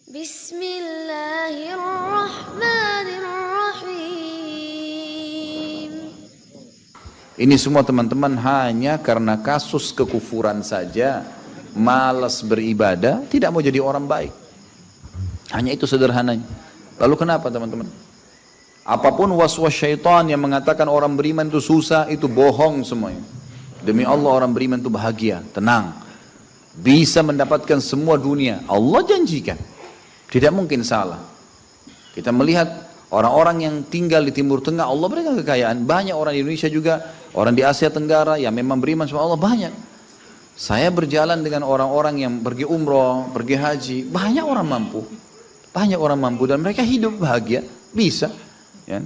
Bismillahirrahmanirrahim. Ini semua teman-teman hanya karena kasus kekufuran saja, malas beribadah, tidak mau jadi orang baik. Hanya itu sederhananya. Lalu kenapa teman-teman? Apapun waswas syaitan yang mengatakan orang beriman itu susah, itu bohong semuanya. Demi Allah orang beriman itu bahagia, tenang. Bisa mendapatkan semua dunia. Allah janjikan. Tidak mungkin salah. Kita melihat orang-orang yang tinggal di Timur Tengah, Allah berikan kekayaan. Banyak orang di Indonesia juga, orang di Asia Tenggara yang memang beriman sama Allah banyak. Saya berjalan dengan orang-orang yang pergi umroh, pergi haji, banyak orang mampu. Banyak orang mampu dan mereka hidup bahagia, bisa. Ya.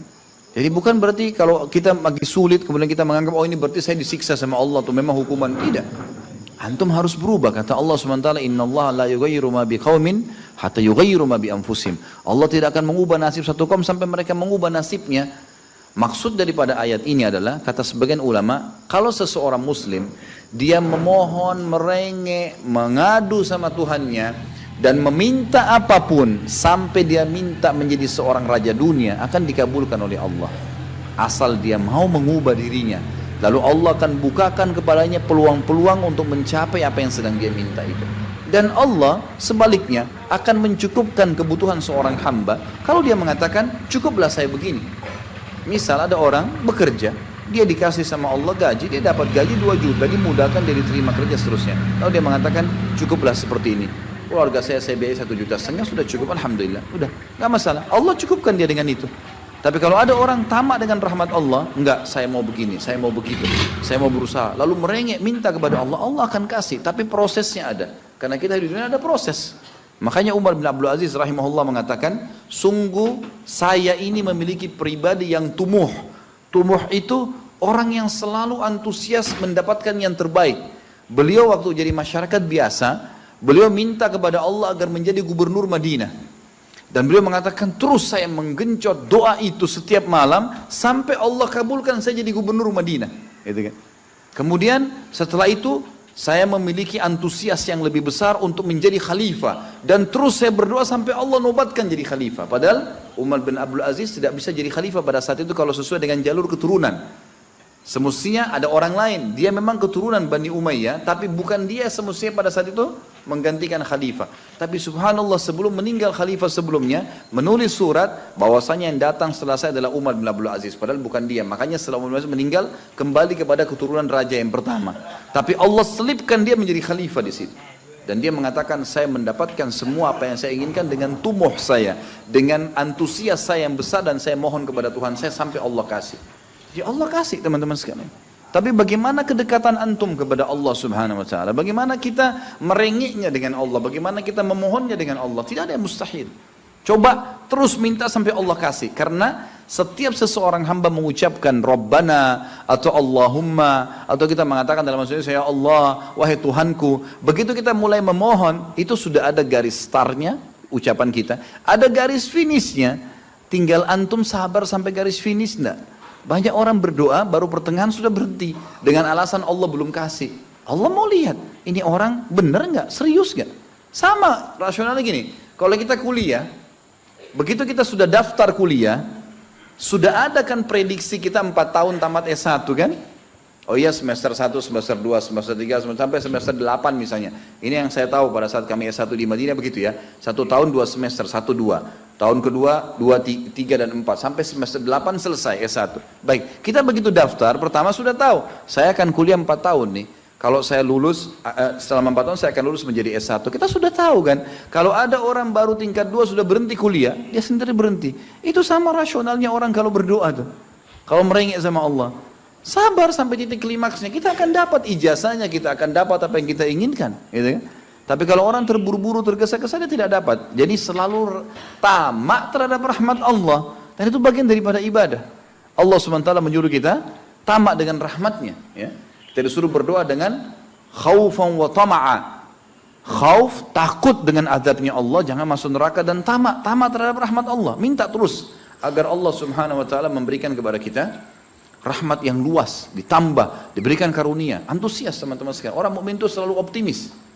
Jadi bukan berarti kalau kita lagi sulit kemudian kita menganggap oh ini berarti saya disiksa sama Allah atau memang hukuman, tidak. Antum harus berubah, kata Allah SWT, innallaha la yughayyiru ma biqaumin hatta yughayyiru ma bi anfusihim. Allah tidak akan mengubah nasib satu kaum sampai mereka mengubah nasibnya. Maksud daripada ayat ini adalah, kata sebagian ulama, kalau seseorang muslim dia memohon, merengek, mengadu sama Tuhannya dan meminta apapun sampai dia minta menjadi seorang raja dunia, akan dikabulkan oleh Allah asal dia mau mengubah dirinya. Lalu Allah akan bukakan kepadanya peluang-peluang untuk mencapai apa yang sedang dia minta itu. Dan Allah sebaliknya akan mencukupkan kebutuhan seorang hamba kalau dia mengatakan cukuplah saya begini. Misal ada orang bekerja, dia dikasih sama Allah gaji, dia dapat gaji 2 juta, dimudahkan, dia diterima kerja seterusnya. Lalu dia mengatakan cukuplah seperti ini. Keluarga saya biayai 1,5 juta, sudah cukup, alhamdulillah, udah, nggak masalah. Allah cukupkan dia dengan itu. Tapi kalau ada orang tamak dengan rahmat Allah, enggak, saya mau begini, saya mau begitu, saya mau berusaha, lalu merengek minta kepada Allah, Allah akan kasih. Tapi prosesnya ada, karena kita di dunia ada proses. Makanya Umar bin Abdul Aziz rahimahullah mengatakan, sungguh saya ini memiliki pribadi yang tumuh. Tumuh itu orang yang selalu antusias mendapatkan yang terbaik. Beliau waktu jadi masyarakat biasa, beliau minta kepada Allah agar menjadi gubernur Madinah. Dan beliau mengatakan terus saya menggencot doa itu setiap malam sampai Allah kabulkan saya jadi gubernur Madinah. Gitu kan. Kemudian setelah itu saya memiliki antusias yang lebih besar untuk menjadi khalifah. Dan terus saya berdoa sampai Allah nobatkan jadi khalifah. Padahal Umar bin Abdul Aziz tidak bisa jadi khalifah pada saat itu kalau sesuai dengan jalur keturunan. Semestinya ada orang lain, dia memang keturunan Bani Umayyah, tapi bukan dia semestinya pada saat itu menggantikan khalifah. Tapi subhanallah sebelum meninggal khalifah sebelumnya, menulis surat bahwasanya yang datang setelah saya adalah Umar bin Abdul Aziz, padahal bukan dia. Makanya setelah Umar bin Abdul Aziz meninggal, kembali kepada keturunan raja yang pertama. Tapi Allah selipkan dia menjadi khalifah di situ. Dan dia mengatakan saya mendapatkan semua apa yang saya inginkan dengan tumuh saya, dengan antusias saya yang besar, dan saya mohon kepada Tuhan saya sampai Allah kasih. Ya Allah kasih teman-teman sekalian. Tapi bagaimana kedekatan antum kepada Allah subhanahu wa ta'ala? Bagaimana kita merengeknya dengan Allah? Bagaimana kita memohonnya dengan Allah? Tidak ada yang mustahil. Coba terus minta sampai Allah kasih. Karena setiap seseorang hamba mengucapkan Rabbana atau Allahumma, atau kita mengatakan dalam maksudnya ya Allah, wahai Tuhanku. Begitu kita mulai memohon, itu sudah ada garis startnya ucapan kita. Ada garis finishnya. Tinggal antum sabar sampai garis finish enggak? Banyak orang berdoa baru pertengahan sudah berhenti dengan alasan Allah belum kasih. Allah mau lihat ini orang benar nggak, serius nggak. Sama rasionalnya gini, kalau kita kuliah, begitu kita sudah daftar kuliah, sudah ada kan prediksi kita 4 tahun tamat S1 kan? Oh iya semester 1, semester 2, semester 3, sampai semester 8 misalnya. Ini yang saya tahu pada saat kami S1 di Madinah begitu ya. 1 tahun 2 semester, 1, 2. Tahun kedua 2, 3 dan 4 sampai semester 8 selesai S1. Baik, kita begitu daftar pertama sudah tahu saya akan kuliah 4 tahun nih. Kalau saya lulus selama 4 tahun saya akan lulus menjadi S1. Kita sudah tahu kan. Kalau ada orang baru tingkat 2 sudah berhenti kuliah, dia sendiri berhenti. Itu sama rasionalnya orang kalau berdoa tuh. Kalau merengek sama Allah, sabar sampai titik klimaksnya, kita akan dapat ijazahnya, kita akan dapat apa yang kita inginkan, gitu kan? Tapi kalau orang terburu-buru, tergesa-gesa, dia tidak dapat. Jadi selalu tamak terhadap rahmat Allah. Dan itu bagian daripada ibadah. Allah SWT menyuruh kita tamak dengan rahmatnya. Ya. Kita disuruh berdoa dengan khaufan wa tama'a. Khauf, takut dengan azabnya Allah, jangan masuk neraka, dan tamak terhadap rahmat Allah. Minta terus agar Allah SWT memberikan kepada kita rahmat yang luas, ditambah, diberikan karunia. Antusias teman-teman sekalian. Orang mukmin itu selalu optimis.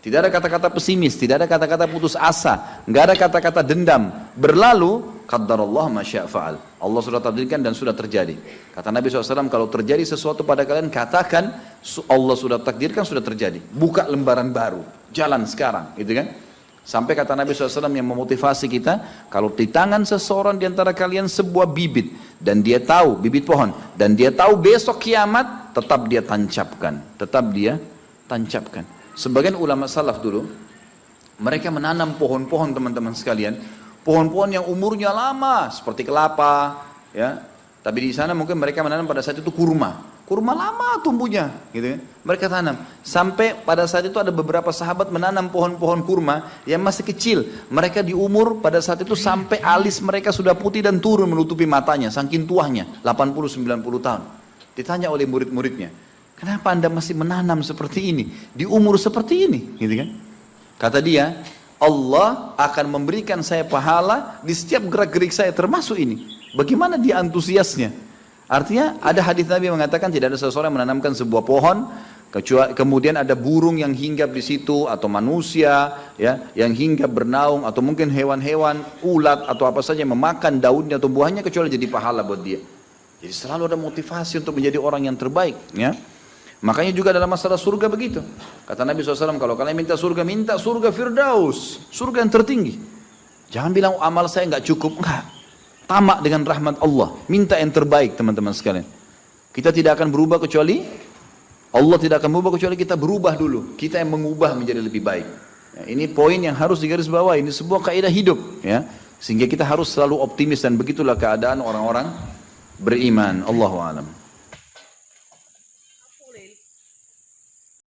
Tidak ada kata-kata pesimis, tidak ada kata-kata putus asa, nggak ada kata-kata dendam. Berlalu, qaddarallah ma syaa fa'al. Allah sudah takdirkan dan sudah terjadi. Kata Nabi SAW, kalau terjadi sesuatu pada kalian, katakan Allah sudah takdirkan, sudah terjadi. Buka lembaran baru, jalan sekarang, gitu kan? Sampai kata Nabi SAW yang memotivasi kita, kalau di tangan seseorang di antara kalian sebuah bibit, dan dia tahu, bibit pohon, dan dia tahu besok kiamat, tetap dia tancapkan, Sebagian ulama salaf dulu, mereka menanam pohon-pohon teman-teman sekalian, pohon-pohon yang umurnya lama, seperti kelapa, ya. Tapi di sana mungkin mereka menanam pada saat itu kurma lama tumbuhnya, gitu. Mereka tanam, sampai pada saat itu ada beberapa sahabat menanam pohon-pohon kurma yang masih kecil. Mereka di umur pada saat itu sampai alis mereka sudah putih dan turun menutupi matanya, saking tuanya, 80-90 tahun. Ditanya oleh murid-muridnya, kenapa anda masih menanam seperti ini, di umur seperti ini, gitu kan? Kata dia, Allah akan memberikan saya pahala di setiap gerak-gerik saya, termasuk ini. Bagaimana dia antusiasnya? Artinya ada hadis Nabi mengatakan tidak ada seseorang yang menanamkan sebuah pohon, kemudian ada burung yang hinggap di situ, atau manusia ya yang hinggap bernaung, atau mungkin hewan-hewan, ulat atau apa saja yang memakan daunnya atau buahnya, kecuali jadi pahala buat dia. Jadi selalu ada motivasi untuk menjadi orang yang terbaik, ya. Makanya juga dalam masalah surga begitu. Kata Nabi SAW, kalau kalian minta surga Firdaus, surga yang tertinggi. Jangan bilang amal saya nggak cukup, enggak. Tamak dengan rahmat Allah, minta yang terbaik teman-teman sekalian. Kita tidak akan berubah kecuali, Allah tidak akan berubah kecuali kita berubah dulu. Kita yang mengubah menjadi lebih baik. Ya, ini poin yang harus digarisbawahi, ini sebuah kaidah hidup, ya. Sehingga kita harus selalu optimis, dan begitulah keadaan orang-orang beriman. Allahu a'lam.